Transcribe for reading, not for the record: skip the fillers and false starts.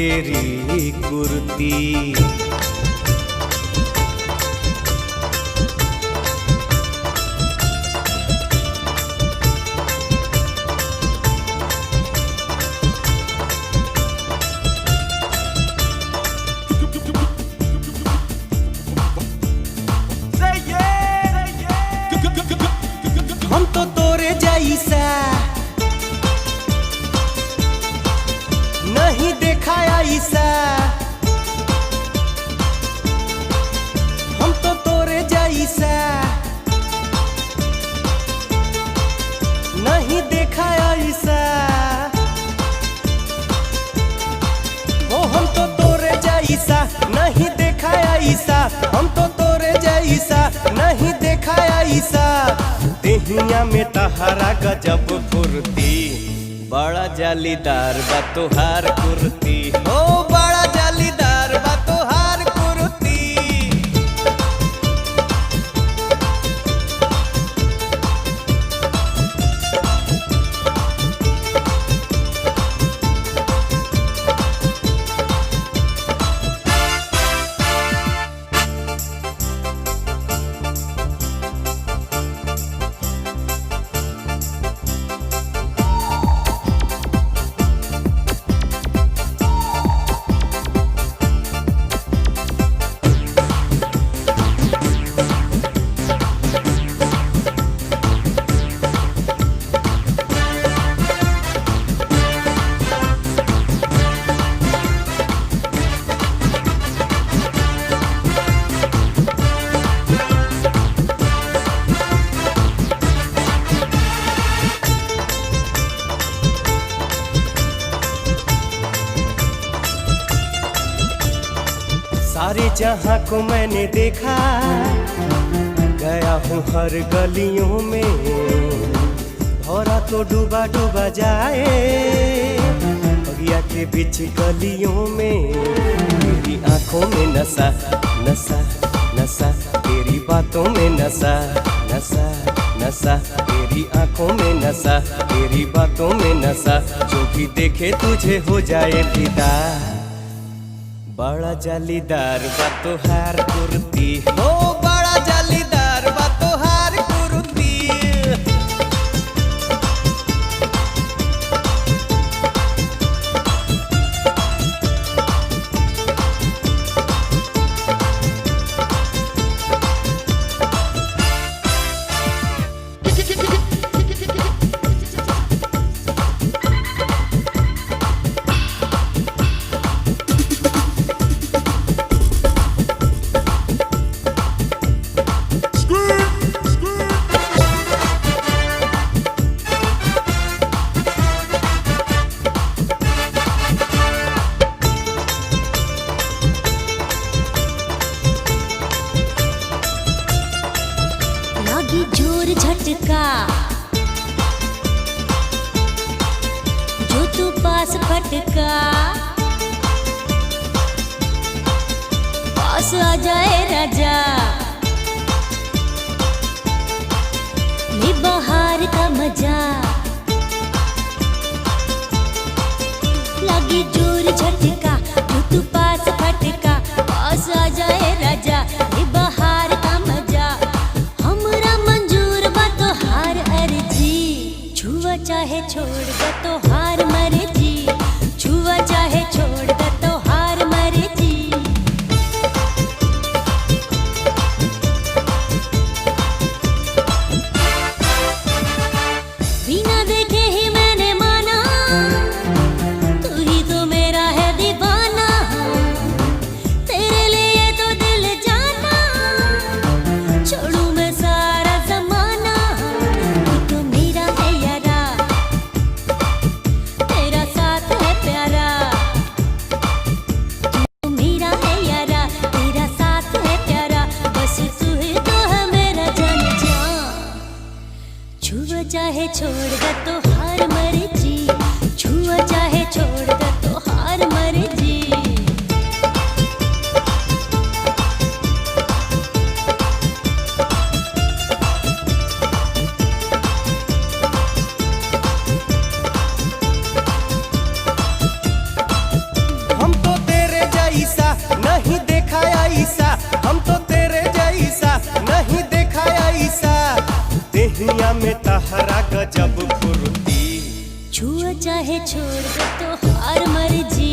तेरी कुर्ती। हम तो तोरे जैसा नहीं देखा ऐसा, हम तो तोरे जैसा नहीं देखा ऐसा। ओ हम तो तोरे जैसा नहीं देखा ऐसा, हम तो तोरे जैसा नहीं देखा ऐसा। देहिया में तहारा गजब फुर्ती, बड़ा जालीदार बा तोहार कुर्ती। ओ बड़ा जालीदार बा तोहार कुर्ती। सारे जहां को मैंने देखा, गया हूँ हर गलियों में। भौरा तो डूबा डूबा जाए बगिया के बीच गलियों में। तेरी आंखों में नशा नशा नशा, तेरी बातों में नशा नशा नशा, तेरी आंखों में नशा, तेरी बातों में नशा। जो भी देखे तुझे हो जाए फिदा, बड़ा जालीदार बा तोहार कुर्ती। ओ बड़ा जालीदार बा तोहार कुर्ती। जोर झटका जो तू पास फटका, पास आ जाए राजा ले बहार का मजा। लगी जोर झटका जो तू पास फटका, पास आ जाए राजा ले बहार का मजा। हमरा मंजूर बा तोहार अर्जी, छुआ चाहे छोड़ दे तोहार मर्जी, छुआ चाहे छोड़ दे तोहार मर्जी। बिना देखे ही मैंने माना, तू ही तो मेरा है दीवाना। तेरे लिए तो दिल जाना, छोड़ू मैं सारा जमाना। तू तो मेरा है यारा, तेरा साथ है प्यारा। तू मेरा है यारा, तेरा साथ है प्यारा। बस तू ही तो है मेरा जान जान। छुआ चाहे छोड़ दे तोहार मर्जी, छुआ चाहे छोड़ दे तोहार मर्जी। हम देहिया में तहरा गजब फुर्ती। छुआ चाहे छोड़ दे तो हार मर्जी।